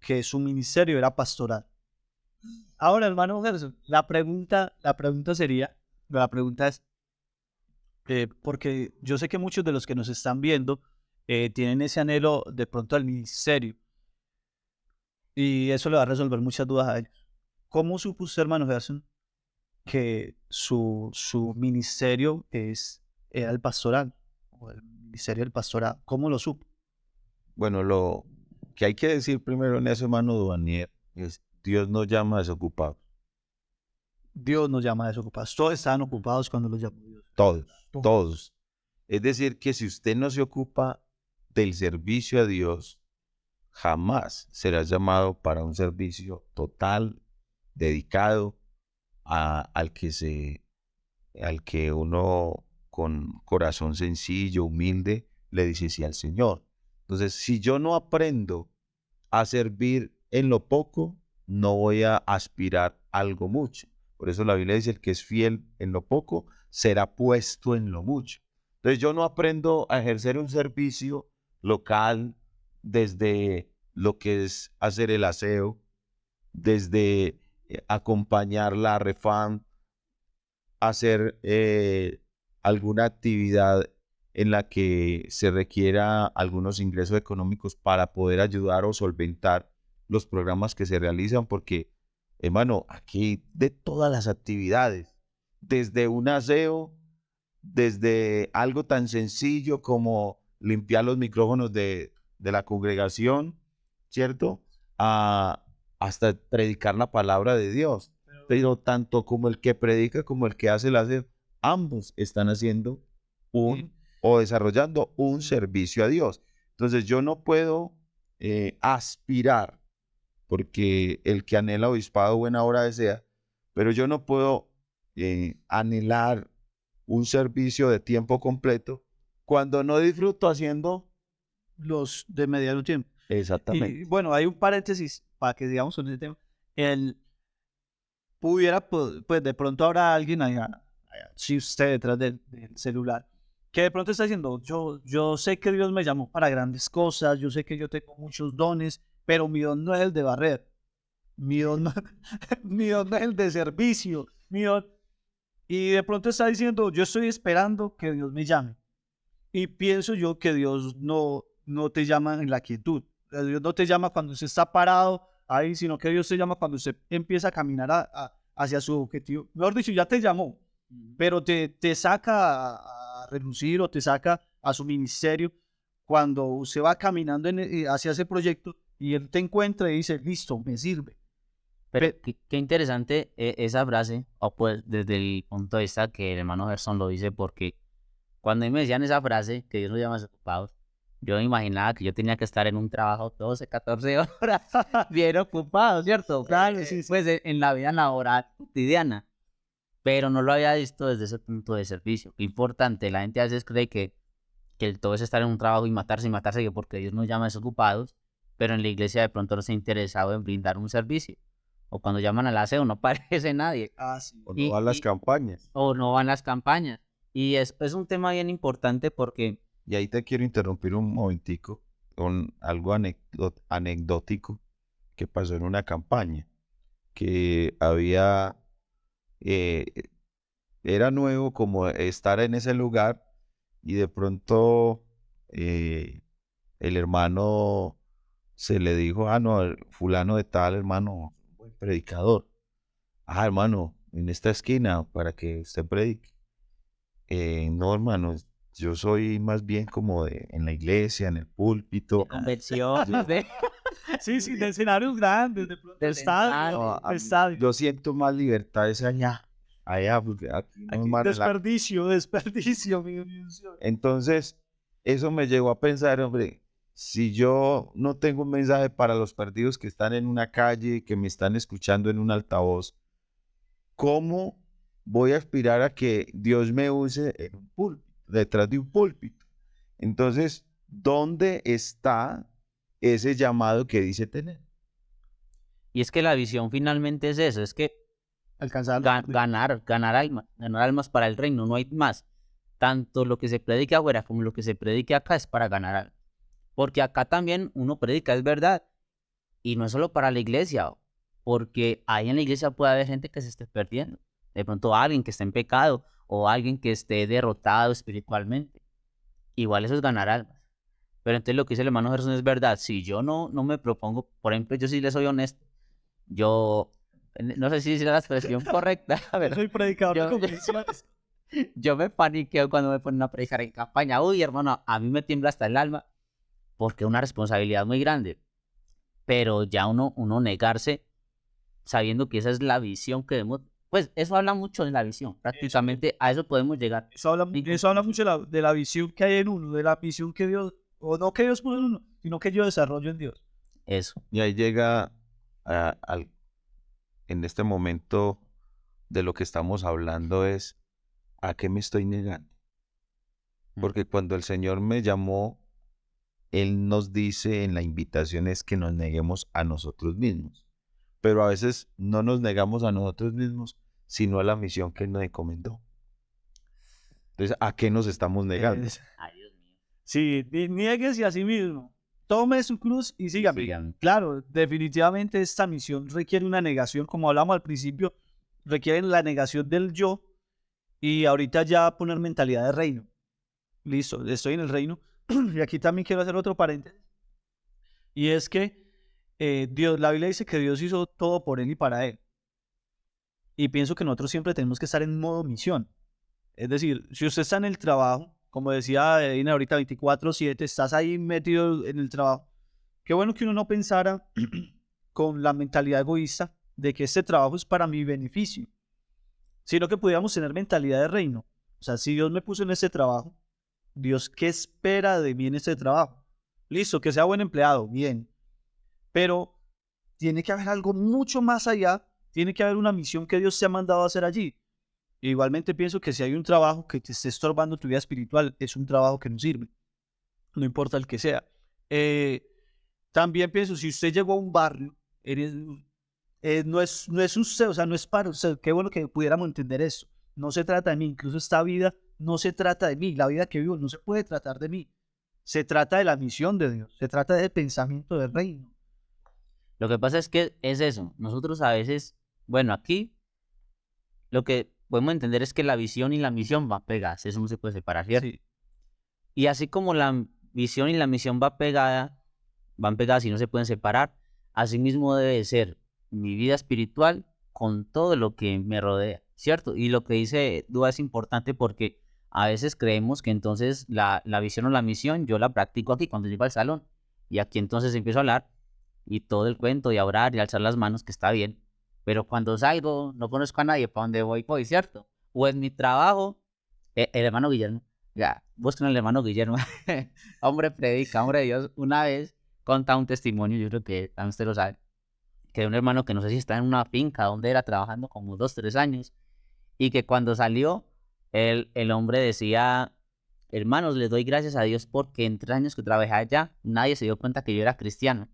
que su ministerio era pastoral? Ahora, hermano Gerson, la pregunta es, porque yo sé que muchos de los que nos están viendo tienen ese anhelo de pronto al ministerio y eso le va a resolver muchas dudas a ellos. ¿Cómo supo usted, hermano Gerson, que su ministerio era el pastoral o el ministerio del pastorado? ¿Cómo lo supo? Bueno, lo que hay que decir primero en eso, hermano Daniel, es Dios nos llama desocupados. Dios nos llama desocupados. Todos estaban ocupados cuando los llamó Dios. Todos, Todos. todos. Es decir, que si usted no se ocupa del servicio a Dios, jamás será llamado para un servicio total, dedicado al que uno con corazón sencillo, humilde, le dice sí al Señor. Entonces, si yo no aprendo a servir en lo poco, no voy a aspirar a algo mucho. Por eso la Biblia dice, el que es fiel en lo poco, será puesto en lo mucho. Entonces yo no aprendo a ejercer un servicio local desde lo que es hacer el aseo, desde acompañar la refam, hacer alguna actividad en la que se requiera algunos ingresos económicos para poder ayudar o solventar los programas que se realizan, porque, hermano, aquí de todas las actividades, desde un aseo, desde algo tan sencillo como limpiar los micrófonos de la congregación, ¿cierto? Hasta predicar la palabra de Dios. Pero tanto como el que predica como el que hace el aseo, ambos están haciendo o desarrollando un servicio a Dios. Entonces yo no puedo aspirar, porque el que anhela obispado buena hora desea, pero yo no puedo anhelar un servicio de tiempo completo cuando no disfruto haciendo Los de mediano tiempo. Exactamente. Y bueno, hay un paréntesis para que digamos sobre ese tema. El pudiera, pues de pronto habrá alguien allá, si usted detrás del celular, que de pronto está diciendo, yo sé que Dios me llamó para grandes cosas, yo sé que yo tengo muchos dones, pero mi don no es el de barrer, mi don no, mi don no es el de servicio, mi don... Y de pronto está diciendo, yo estoy esperando que Dios me llame. Y pienso yo que Dios no te llama en la quietud. Dios no te llama cuando usted está parado ahí, sino que Dios te llama cuando usted empieza a caminar hacia su objetivo. Mejor dicho, ya te llamó, pero te saca a relucir o te saca a su ministerio cuando usted va caminando hacia ese proyecto y Él te encuentra y dice, listo, me sirve. Pero Pe- qué interesante esa frase, o pues desde el punto de vista que el hermano Gerson lo dice, porque cuando a mí me decían esa frase, que Dios nos llama desocupados, yo me imaginaba que yo tenía que estar en un trabajo 12, 14 horas, bien ocupado, ¿cierto? Claro, sí, sí. Pues en la vida laboral cotidiana, pero no lo había visto desde ese punto de servicio. Qué importante, la gente a veces cree que el todo es estar en un trabajo y matarse, que porque Dios nos llama desocupados, pero en la iglesia de pronto no se ha interesado en brindar un servicio. O cuando llaman al aseo no aparece nadie. Ah, sí. O no a las campañas. O no van las campañas. Y es un tema bien importante porque Y ahí te quiero interrumpir un momentico con algo anecdótico que pasó en una campaña, que había, eh, era nuevo como estar en ese lugar y de pronto el hermano se le dijo, ah, no, el fulano de tal, hermano, buen predicador. Ah, hermano, en esta esquina para que usted predique. No, hermano, yo soy más bien como en la iglesia, en el púlpito. convenciones de... Sí, sí, de escenarios grandes, de pronto Del estadio, No, a mí- estadio. yo siento más libertad es allá, porque aquí no, Aquí, hermano, desperdicio, mi Dios. Entonces, eso me llevó a pensar, hombre, si yo no tengo un mensaje para los perdidos que están en una calle, que me están escuchando en un altavoz, ¿cómo voy a aspirar a que Dios me use en un púlpito, detrás de un púlpito? Entonces, ¿dónde está ese llamado que dice tener? Y es que la visión finalmente es eso, es que Alcanzar. ganar almas para el reino, no hay más. Tanto lo que se predica afuera como lo que se predica acá es para ganar almas. Porque acá también uno predica, es verdad, y no es solo para la iglesia, porque ahí en la iglesia puede haber gente que se esté perdiendo. De pronto alguien que esté en pecado o alguien que esté derrotado espiritualmente. Igual eso es ganar almas. Pero entonces lo que dice el hermano Gerson es verdad. Si yo no me propongo, por ejemplo, yo sí le soy honesto, yo no sé si es la expresión correcta, pero Soy predicador de yo, convicciones. yo me paniqueo cuando me ponen a predicar en campaña. Uy, hermano, a mí me tiembla hasta el alma porque es una responsabilidad muy grande. Pero ya uno negarse sabiendo que esa es la visión que debemos, pues eso habla mucho de la visión. Prácticamente a eso podemos llegar. Eso habla mucho de la visión que hay en uno, de la visión que Dios, o no que Dios puso en uno, sino que yo desarrollo en Dios. Eso. Y ahí llega en este momento de lo que estamos hablando es, ¿a qué me estoy negando? Porque cuando el Señor me llamó, Él nos dice en la invitación es que nos neguemos a nosotros mismos. Pero a veces no nos negamos a nosotros mismos, sino a la misión que Él nos encomendó. Entonces, ¿a qué nos estamos negando? Ay, Dios mío. Sí, niéguese a sí mismo. Tome su cruz y sígame. Sígame. Claro, definitivamente esta misión requiere una negación, como hablamos al principio, requiere la negación del yo y ahorita ya poner mentalidad de reino. Listo, estoy en el reino. Y aquí también quiero hacer otro paréntesis. Y es que Dios, la Biblia dice que Dios hizo todo por Él y para Él. Y pienso que nosotros siempre tenemos que estar en modo misión. Es decir, si usted está en el trabajo, como decía Edina ahorita 24/7, estás ahí metido en el trabajo. Qué bueno que uno no pensara con la mentalidad egoísta de que este trabajo es para mi beneficio, sino que pudiéramos tener mentalidad de reino. O sea, si Dios me puso en este trabajo, Dios, ¿qué espera de mí en este trabajo? Listo, que sea buen empleado, bien. Pero tiene que haber algo mucho más allá, tiene que haber una misión que Dios te ha mandado a hacer allí. Igualmente pienso que si hay un trabajo que te esté estorbando tu vida espiritual, es un trabajo que no sirve, no importa el que sea. También pienso, si usted llegó a un barrio, no es usted, o sea, no es para usted. Qué bueno que pudiéramos entender eso. No se trata de mí, incluso esta vida no se trata de mí. La vida que vivo no se puede tratar de mí. Se trata de la misión de Dios, se trata del pensamiento del reino. Lo que pasa es que es eso. Nosotros a veces, bueno, aquí lo que podemos entender es que la visión y la misión van pegadas. Eso no se puede separar, ¿cierto? Sí, Y así como la visión y la misión van pegadas y no se pueden separar, así mismo debe ser mi vida espiritual con todo lo que me rodea, ¿cierto? Y lo que dice Dúa es importante porque a veces creemos que entonces la visión o la misión yo la practico aquí cuando llego al salón. Y aquí entonces empiezo a hablar y todo el cuento y a orar y alzar las manos, que está bien. Pero cuando salgo, no conozco a nadie, ¿para dónde voy, cierto? O en mi trabajo, el hermano Guillermo, ya, busquen al hermano Guillermo, hombre predica, hombre de Dios, una vez conta un testimonio, yo creo que también usted lo sabe, que de un hermano que no sé si está en una finca donde era trabajando como 2, 3 años, y que cuando salió, el hombre decía, hermanos, les doy gracias a Dios porque en 3 años que trabajé allá, nadie se dio cuenta que yo era cristiano.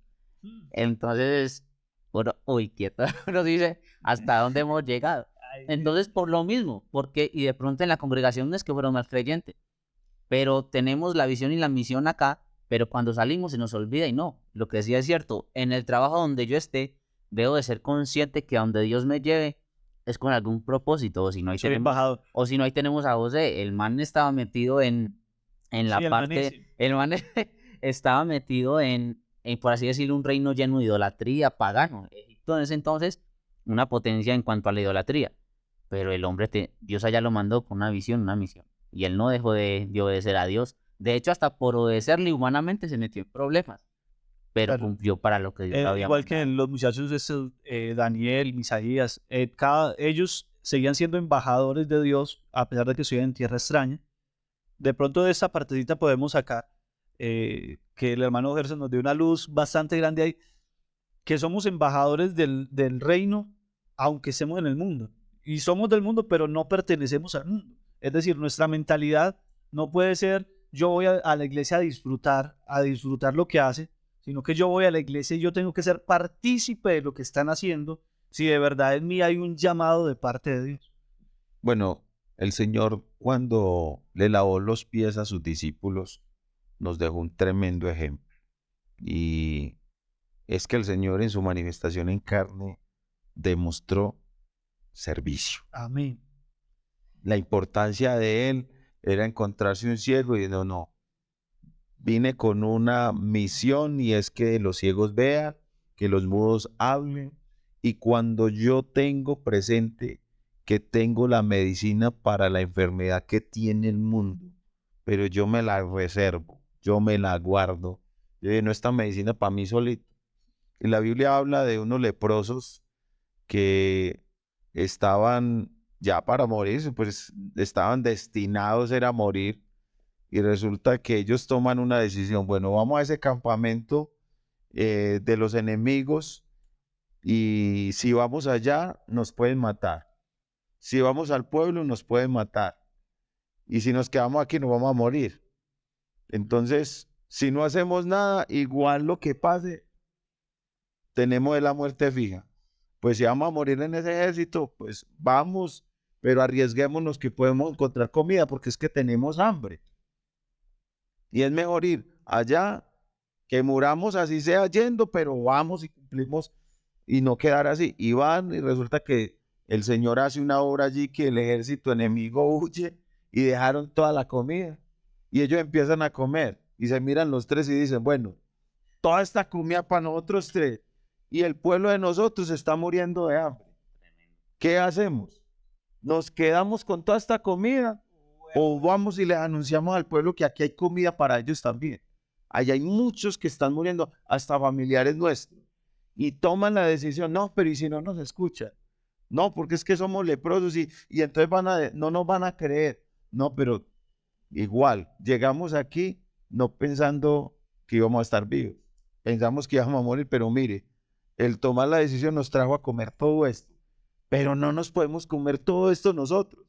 Entonces, bueno, uy, quieto, uno dice, ¿hasta dónde hemos llegado? Entonces, por lo mismo, porque, y de pronto en la congregación no es que fueron más creyentes, pero tenemos la visión y la misión acá, pero cuando salimos se nos olvida y no, lo que decía es cierto, en el trabajo donde yo esté, debo de ser consciente que a donde Dios me lleve es con algún propósito, o si no, ahí soy tenemos, embajador. o si no, ahí tenemos a José, el man estaba metido en la Sí, el parte, manísimo. el man estaba metido por así decirlo, un reino lleno de idolatría pagano. Egipto en ese entonces, una potencia en cuanto a la idolatría. Pero el hombre, Dios allá lo mandó con una visión, una misión. Y él no dejó de obedecer a Dios. De hecho, hasta por obedecerle humanamente se metió en problemas. Pero Claro. cumplió para lo que Dios le había Igual que mandado. los muchachos estos, Daniel, Misaías, ellos seguían siendo embajadores de Dios a pesar de que estuvieran en tierra extraña. De pronto de esta partecita podemos sacar que el hermano Gerson nos dio una luz bastante grande ahí, que somos embajadores del reino, aunque estemos en el mundo. Y somos del mundo, pero no pertenecemos al mundo. Es decir, nuestra mentalidad no puede ser yo voy a la iglesia a disfrutar lo que hace, sino que yo voy a la iglesia y yo tengo que ser partícipe de lo que están haciendo, si de verdad en mí hay un llamado de parte de Dios. Bueno, el Señor cuando le lavó los pies a sus discípulos nos dejó un tremendo ejemplo. Y es que el Señor en su manifestación en carne demostró servicio. Amén. La importancia de Él era encontrarse un ciego y no, vine con una misión y es que los ciegos vean, que los mudos hablen y cuando yo tengo presente que tengo la medicina para la enfermedad que tiene el mundo, pero yo me la reservo, yo me la guardo, yo digo, no, esta medicina para mí solito. Y la Biblia habla de unos leprosos que estaban ya para morir, pues estaban destinados era a morir y resulta que ellos toman una decisión, bueno, vamos a ese campamento de los enemigos y si vamos allá nos pueden matar, si vamos al pueblo nos pueden matar y si nos quedamos aquí nos vamos a morir. Entonces, si no hacemos nada, igual lo que pase, tenemos la muerte fija. Pues si vamos a morir en ese ejército, pues vamos, pero arriesguémonos que podemos encontrar comida porque es que tenemos hambre. Y es mejor ir allá, que muramos así sea yendo, pero vamos y cumplimos y no quedar así. Y van y resulta que el Señor hace una obra allí que el ejército enemigo huye y dejaron toda la comida. Y ellos empiezan a comer y se miran los tres y dicen, bueno, toda esta comida para nosotros tres y el pueblo de nosotros está muriendo de hambre. ¿Qué hacemos? ¿Nos quedamos con toda esta comida o vamos y les anunciamos al pueblo que aquí hay comida para ellos también? Allá hay muchos que están muriendo, hasta familiares nuestros. Y toman la decisión, no, pero ¿y si no nos escuchan? No, porque es que somos leprosos y entonces no nos van a creer. No, pero igual, llegamos aquí no pensando que íbamos a estar vivos. Pensamos que íbamos a morir, pero mire, el tomar la decisión nos trajo a comer todo esto. Pero no nos podemos comer todo esto nosotros.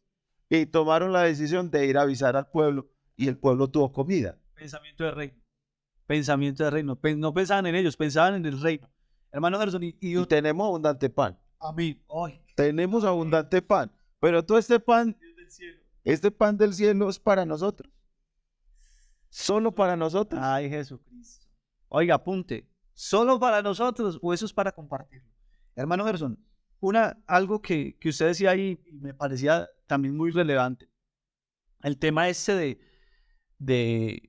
Y tomaron la decisión de ir a avisar al pueblo y el pueblo tuvo comida. Pensamiento de reino. pensamiento de reino. No pensaban en ellos, pensaban en el reino. Hermano Gerson, Y tenemos abundante pan. a mí, Tenemos abundante pan. Pero todo este pan del cielo es para nosotros. Solo para nosotros. ay, Jesucristo. Oiga, apunte, ¿solo para nosotros o eso es para compartirlo? Hermano Gerson, algo que usted decía ahí y me parecía también muy relevante. El tema de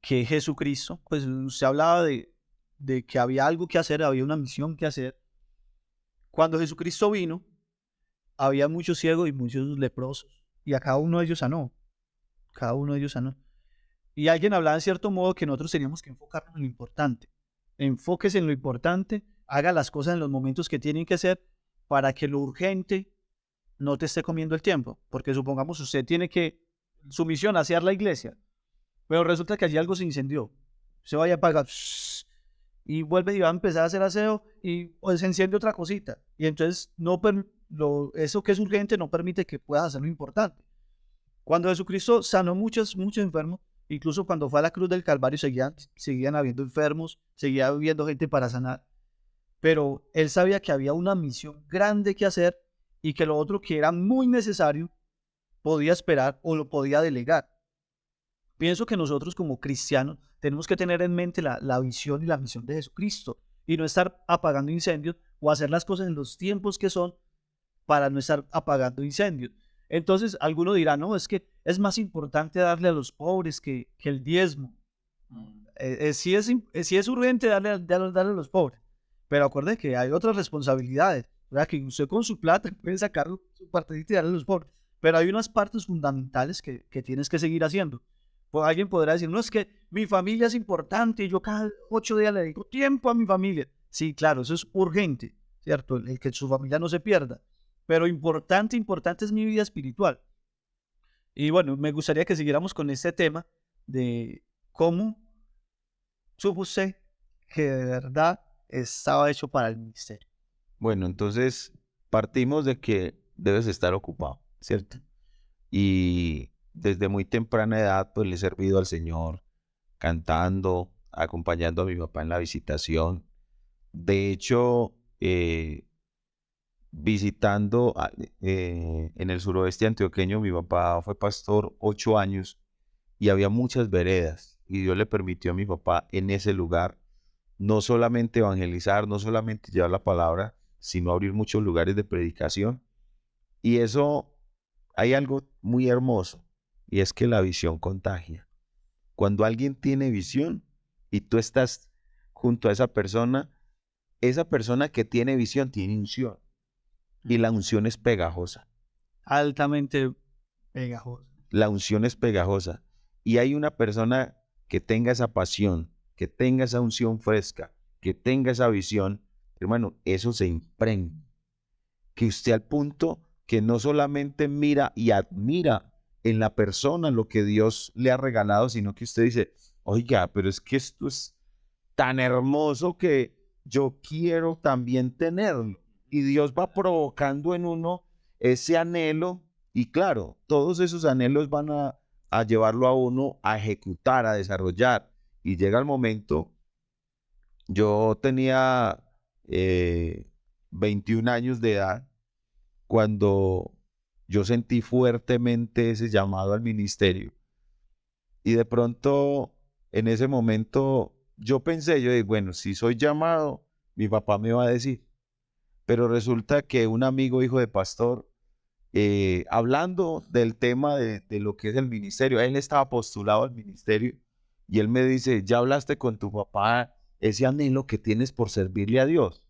que Jesucristo, pues se hablaba de que había algo que hacer, había una misión que hacer. Cuando Jesucristo vino, había muchos ciegos y muchos leprosos, y a cada uno de ellos sanó. Cada uno de ellos sanó. Y alguien hablaba en cierto modo que nosotros teníamos que enfocarnos en lo importante. Enfóquese en lo importante, haga las cosas en los momentos que tienen que ser para que lo urgente no te esté comiendo el tiempo. Porque supongamos usted tiene que, su misión, hacer la iglesia, pero resulta que allí algo se incendió. Se vaya a apagar y vuelve y va a empezar a hacer aseo y pues, se enciende otra cosita. Y entonces eso que es urgente no permite que puedas hacer lo importante. Cuando Jesucristo sanó muchos enfermos, incluso cuando fue a la cruz del Calvario seguían habiendo enfermos, seguía habiendo gente para sanar. Pero él sabía que había una misión grande que hacer y que lo otro que era muy necesario podía esperar o lo podía delegar. Pienso que nosotros como cristianos tenemos que tener en mente la visión y la misión de Jesucristo y no estar apagando incendios o hacer las cosas en los tiempos que son para no estar apagando incendios. Entonces, alguno dirá, no, es que es más importante darle a los pobres que el diezmo. Sí es urgente darle a los pobres, pero acuerde que hay otras responsabilidades, ¿verdad? Que usted con su plata puede sacar su partidita y darle a los pobres, pero hay unas partes fundamentales que tienes que seguir haciendo. Pues alguien podrá decir, no, es que mi familia es importante y yo cada 8 días le dedico tiempo a mi familia. Sí, claro, eso es urgente, ¿cierto? El que su familia no se pierda. Pero importante es mi vida espiritual. Y bueno, me gustaría que siguiéramos con este tema de cómo supo usted que de verdad estaba hecho para el ministerio. Bueno, entonces partimos de que debes estar ocupado, ¿cierto? Y desde muy temprana edad, pues le he servido al Señor cantando, acompañando a mi papá en la visitación. De hecho, visitando en el suroeste antioqueño, mi papá fue pastor 8 años y había muchas veredas. Y Dios le permitió a mi papá en ese lugar no solamente evangelizar, no solamente llevar la palabra, sino abrir muchos lugares de predicación. Y eso, hay algo muy hermoso, y es que la visión contagia. Cuando alguien tiene visión y tú estás junto a esa persona que tiene visión tiene unción. Y la unción es pegajosa. Altamente pegajoso. La unción es pegajosa. Y hay una persona que tenga esa pasión, que tenga esa unción fresca, que tenga esa visión, hermano, eso se impregna. Que usted al punto que no solamente mira y admira en la persona lo que Dios le ha regalado, sino que usted dice, oiga, pero es que esto es tan hermoso que yo quiero también tenerlo. Y Dios va provocando en uno ese anhelo y claro, todos esos anhelos van a llevarlo a uno a ejecutar, a desarrollar. Y llega el momento, yo tenía 21 años de edad cuando yo sentí fuertemente ese llamado al ministerio. Y de pronto, en ese momento, yo dije, bueno, si soy llamado, mi papá me va a decir. Pero resulta que un amigo, hijo de pastor, hablando del tema de lo que es el ministerio, él estaba postulado al ministerio y él me dice, ¿ya hablaste con tu papá ese anhelo que tienes por servirle a Dios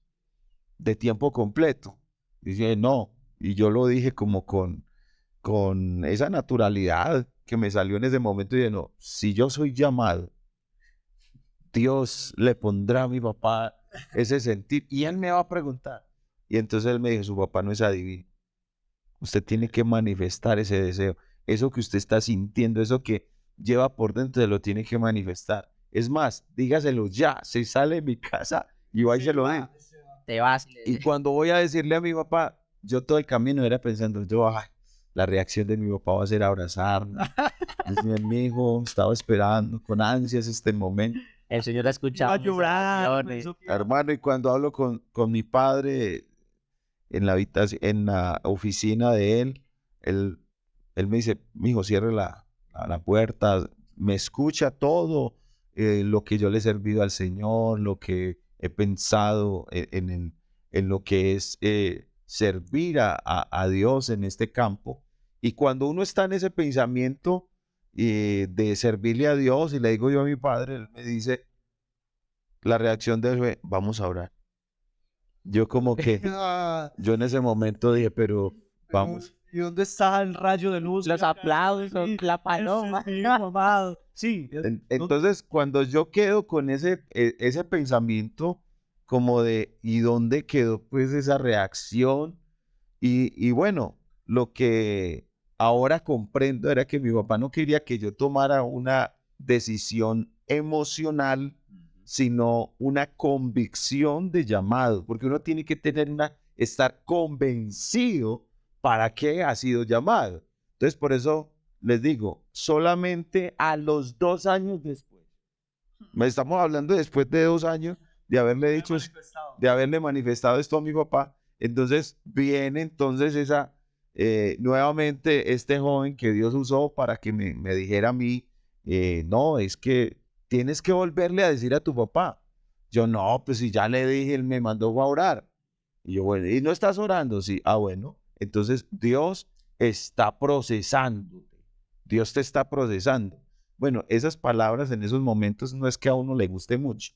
de tiempo completo? Y dice, no. Y yo lo dije como con esa naturalidad que me salió en ese momento y dije, no, si yo soy llamado, Dios le pondrá a mi papá ese sentir y él me va a preguntar. Y entonces él me dijo, su papá no es adivino. Usted tiene que manifestar ese deseo. Eso que usted está sintiendo, eso que lleva por dentro, se lo tiene que manifestar. Es más, dígaselo ya, se sale de mi casa y va y se lo digo. Te vas. Y cuando voy a decirle a mi papá, yo todo el camino era pensando, la reacción de mi papá va a ser abrazarme. Mi hijo estaba esperando con ansias este momento. El Señor ha escuchado Va a mis llorar. oraciones. eso que- Hermano, y cuando hablo con mi padre en la habitación, en la oficina de él me dice, mijo, cierre la puerta, me escucha todo lo que yo le he servido al Señor, lo que he pensado en lo que es servir a Dios en este campo. Y cuando uno está en ese pensamiento de servirle a Dios, y le digo yo a mi padre, él me dice, la reacción de él fue, vamos a orar. Yo como que, Ah, yo en ese momento dije, pero vamos. ¿y dónde está el rayo de luz? Los aplausos, la paloma. Sí, mamá. Sí, Entonces, cuando yo quedo con ese pensamiento como de, ¿y dónde quedó pues esa reacción? Y bueno, lo que ahora comprendo era que mi papá no quería que yo tomara una decisión emocional, sino una convicción de llamado, porque uno tiene que estar convencido para qué ha sido llamado. Entonces, por eso les digo, solamente a los 2 años después, me estamos hablando después de 2 años de haberle dicho, de haberle manifestado esto a mi papá, entonces viene entonces nuevamente este joven que Dios usó para que me dijera a mí, no, es que tienes que volverle a decir a tu papá. Yo, no, pues si ya le dije, él me mandó a orar. Y yo, bueno, ¿y no estás orando? Sí, bueno, entonces Dios está procesándote. Dios te está procesando. Bueno, esas palabras en esos momentos no es que a uno le guste mucho.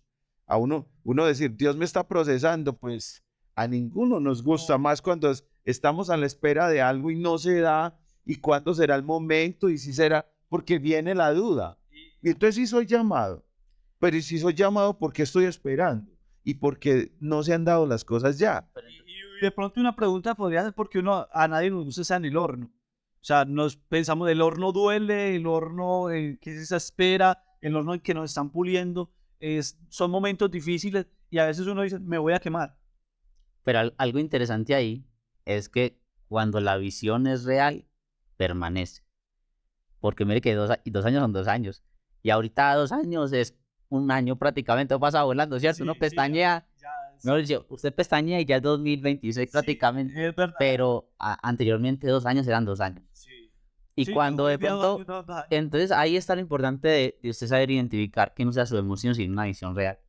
A uno decir, Dios me está procesando, pues a ninguno nos gusta más cuando estamos a la espera de algo y no se da, y cuándo será el momento, y si será, porque viene la duda. Y entonces sí soy llamado, pero si soy llamado, ¿por qué estoy esperando? Y porque no se han dado las cosas ya. Y de pronto una pregunta podría ser porque a nadie nos gusta estar en el horno. O sea, nos pensamos, el horno duele, el horno que es esa espera, el horno en que nos están puliendo. Son momentos difíciles y a veces uno dice, me voy a quemar. Pero algo interesante ahí es que cuando la visión es real, permanece. Porque mire que 2 años son 2 años. Y ahorita 2 años es un año prácticamente, pasa volando, ¿cierto? Uno pestañea, mejor dicho, usted pestañea y ya es 2026 prácticamente. Es verdad. Pero anteriormente 2 años eran 2 años. Sí. Y Sí, cuando hoy de día pronto, no. entonces ahí está lo importante de usted saber identificar que no sea su emoción, sino una visión real.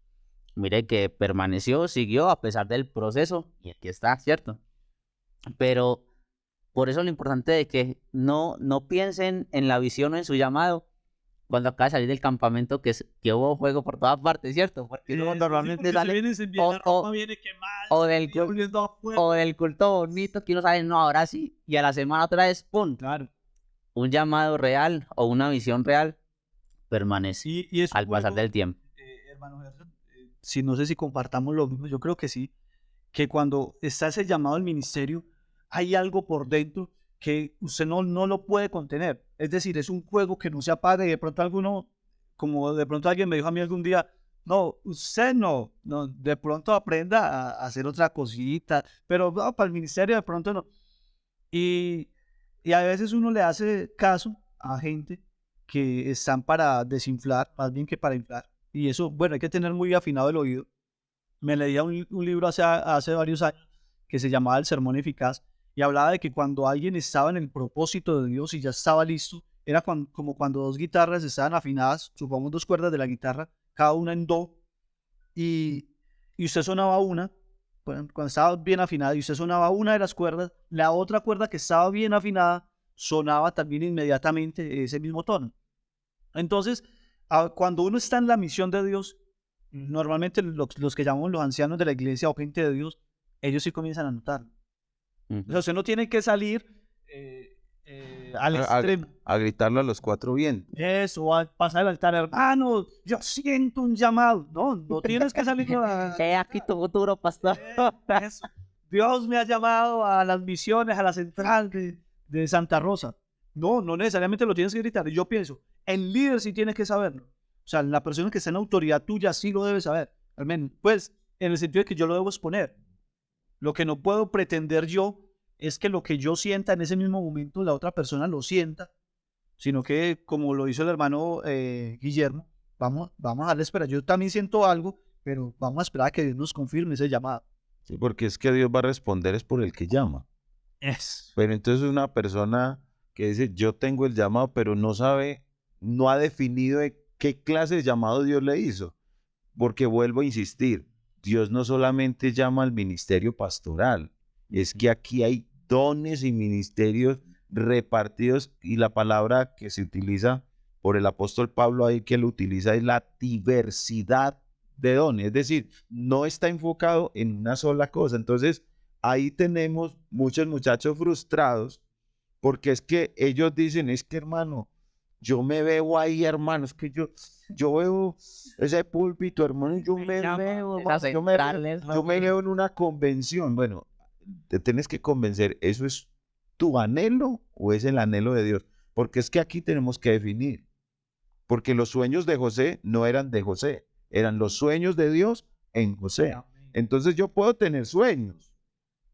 Mire que permaneció, siguió a pesar del proceso, y aquí está, ¿cierto? Pero por eso lo importante de que no piensen en la visión o en su llamado cuando acaba de salir del campamento, que hubo fuego por todas partes, ¿cierto? Porque uno normalmente sale o del o del culto bonito que uno sale, no, ahora sí, y a la semana otra vez, ¡pum! Claro. Un llamado real o una visión real permanece Y es al pasar del tiempo. hermano Gerson, si no sé si compartamos lo mismo, yo creo que sí, que cuando está ese llamado al ministerio, hay algo por dentro que usted no lo puede contener. Es decir, es un fuego que no se apaga y de pronto como de pronto alguien me dijo a mí algún día, no, usted no, de pronto aprenda a hacer otra cosita, pero no, para el ministerio de pronto no. Y a veces uno le hace caso a gente que están para desinflar, más bien que para inflar. Y eso, bueno, hay que tener muy afinado el oído. Me leía un libro hace varios años que se llamaba El Sermón Eficaz y hablaba de que cuando alguien estaba en el propósito de Dios y ya estaba listo, era como cuando dos guitarras estaban afinadas, supongamos 2 cuerdas de la guitarra, cada una en do, y usted sonaba una, cuando estaba bien afinada, y usted sonaba una de las cuerdas, la otra cuerda que estaba bien afinada sonaba también inmediatamente ese mismo tono. Entonces, cuando uno está en la misión de Dios, normalmente los que llamamos los ancianos de la iglesia o gente de Dios, ellos sí comienzan a notarlo. O sea, usted no tiene que salir al extremo. A gritarlo a los 4 vientos. Eso, a pasar al altar, hermano, yo siento un llamado. No tienes que salir a... Aquí tu futuro, pastor. Eso. Dios me ha llamado a las misiones, a la central de Santa Rosa. No necesariamente lo tienes que gritar. Y yo pienso, el líder sí tiene que saberlo. O sea, la persona que está en autoridad tuya sí lo debe saber. Al menos, pues, en el sentido de que yo lo debo exponer. Lo que no puedo pretender yo es que lo que yo sienta en ese mismo momento la otra persona lo sienta, sino que, como lo hizo el hermano Guillermo, vamos a darle espera. Yo también siento algo, pero vamos a esperar a que Dios nos confirme ese llamado. Sí, porque es que Dios va a responder es por el que llama. Pero entonces una persona que dice, yo tengo el llamado, pero no sabe, no ha definido de qué clase de llamado Dios le hizo. Porque vuelvo a insistir, Dios no solamente llama al ministerio pastoral, es que aquí hay dones y ministerios repartidos, y la palabra que se utiliza por el apóstol Pablo ahí que lo utiliza es la diversidad de dones, es decir, no está enfocado en una sola cosa. Entonces, ahí tenemos muchos muchachos frustrados porque es que ellos dicen, es que hermano, yo me veo ahí, hermano, es que yo veo ese púlpito, hermano, yo me veo, hermano, yo me veo en una convención. Bueno, te tienes que convencer, ¿eso es tu anhelo o es el anhelo de Dios? Porque es que aquí tenemos que definir, porque los sueños de José no eran de José, eran los sueños de Dios en José. Entonces yo puedo tener sueños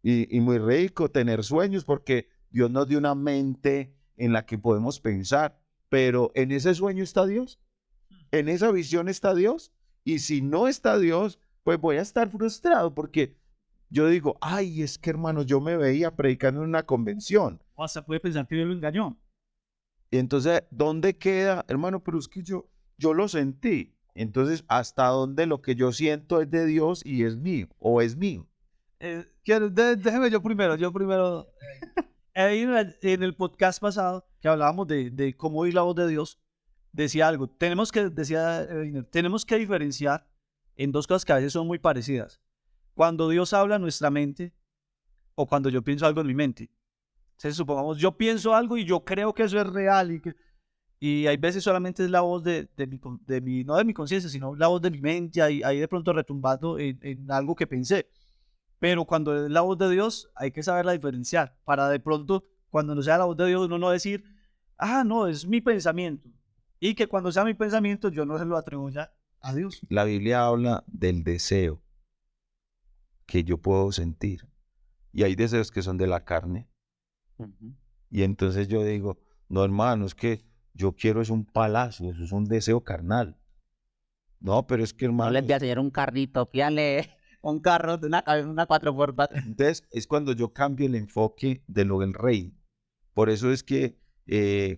y muy rico tener sueños porque Dios nos dio una mente en la que podemos pensar, pero en ese sueño está Dios, en esa visión está Dios, y si no está Dios, pues voy a estar frustrado porque yo digo, ay, es que hermano, yo me veía predicando en una convención. O se puede pensar que Dios lo engañó. Y entonces, ¿dónde queda, hermano? Pero es que yo lo sentí. Entonces, ¿hasta dónde lo que yo siento es de Dios y es mío o es mío? Déjeme yo primero. Ahí en el podcast pasado que hablábamos de cómo oír la voz de Dios, decía algo. Tenemos que diferenciar en dos cosas que a veces son muy parecidas. Cuando Dios habla en nuestra mente o cuando yo pienso algo en mi mente. Entonces, supongamos, yo pienso algo y yo creo que eso es real y hay veces solamente es la voz no de mi conciencia, sino la voz de mi mente, ahí de pronto retumbando en algo que pensé. Pero cuando es la voz de Dios, hay que saberla diferenciar, para de pronto, cuando no sea la voz de Dios, uno no decir, no, es mi pensamiento. Y que cuando sea mi pensamiento, yo no se lo atribuya a Dios. La Biblia habla del deseo que yo puedo sentir. Y hay deseos que son de la carne. Y entonces yo digo, no, hermano, es que yo quiero es un palacio, eso es un deseo carnal. No, pero es que, No hermano, les voy a enseñar un carrito, pídale un carro de una 4x4. entonces es cuando yo cambio el enfoque de lo del rey. Por eso es que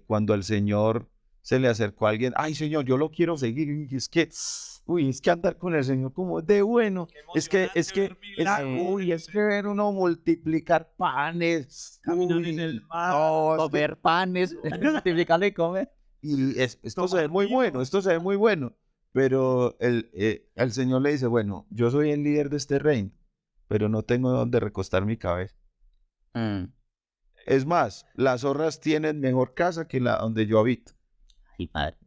cuando al Señor se le acercó a alguien, ay Señor, yo lo quiero seguir, y es que andar con el Señor como es de bueno, es que ver uno multiplicar panes, Caminar en el mar, Comer panes, multiplicarlo y comer. y esto se ve muy bueno, esto se ve muy bueno, pero el Señor le dice, bueno, yo soy el líder de este reino, pero no tengo dónde recostar mi cabeza. Es más, las zorras tienen mejor casa que la donde yo habito. Ay, padre.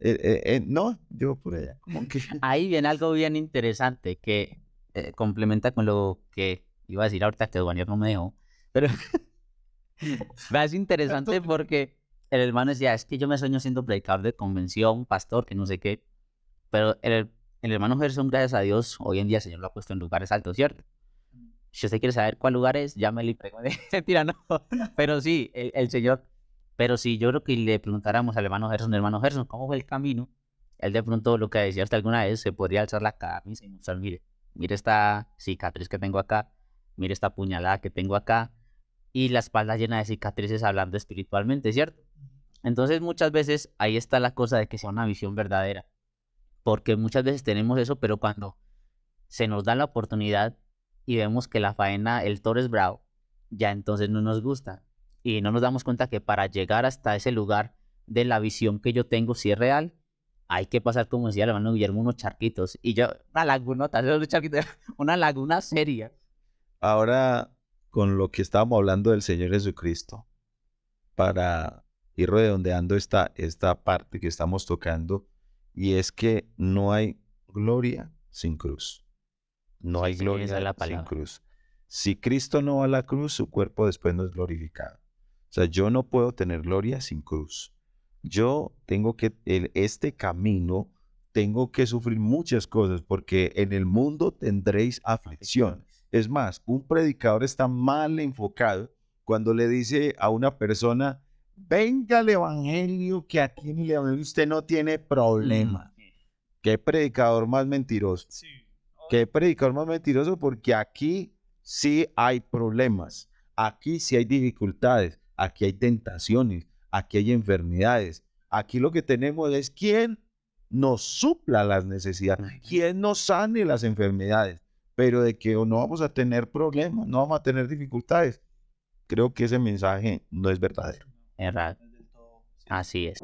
No, yo por allá. Como que... Ahí viene algo bien interesante que complementa con lo que iba a decir ahorita que Daniel no me dejó. Pero es interesante porque el hermano decía, es que yo me sueño siendo predicador de convención, pastor, que no sé qué. Pero el hermano Gerson, gracias a Dios, hoy en día el Señor lo ha puesto en lugares altos, ¿cierto? Si usted quiere saber cuál lugar es, llámele y pregunte. Mentira, no. Pero sí, el Señor. Pero sí, yo creo que le preguntáramos al hermano Gerson, ¿cómo fue el camino? Él de pronto lo que decía hasta alguna vez, se podría alzar la camisa y mostrar, mire esta cicatriz que tengo acá, mire esta puñalada que tengo acá, y la espalda llena de cicatrices hablando espiritualmente, ¿cierto? Entonces muchas veces ahí está la cosa de que sea una visión verdadera, porque muchas veces tenemos eso, pero cuando se nos da la oportunidad y vemos que la faena, el toro es bravo, ya entonces no nos gusta. Y no nos damos cuenta que para llegar hasta ese lugar de la visión que yo tengo, si es real, hay que pasar, como decía el hermano Guillermo, unos charquitos. Y yo, una lagunota, una laguna seria. Ahora, con lo que estábamos hablando del Señor Jesucristo, para ir redondeando esta parte que estamos tocando, y es que no hay gloria sin cruz. No hay gloria sin cruz. Si Cristo no va a la cruz, su cuerpo después no es glorificado. O sea, yo no puedo tener gloria sin cruz. Yo tengo que, este camino, tengo que sufrir muchas cosas, porque en el mundo tendréis aflicción. Es más, un predicador está mal enfocado cuando le dice a una persona, venga al evangelio, que aquí en el evangelio usted no tiene problema. Qué predicador más mentiroso. Qué predicador más mentiroso, porque aquí sí hay problemas, aquí sí hay dificultades, aquí hay tentaciones, aquí hay enfermedades. Aquí lo que tenemos es quién nos supla las necesidades, quién nos sane las enfermedades, pero de que no vamos a tener problemas, no vamos a tener dificultades. Creo que ese mensaje no es verdadero. Errado. Así es.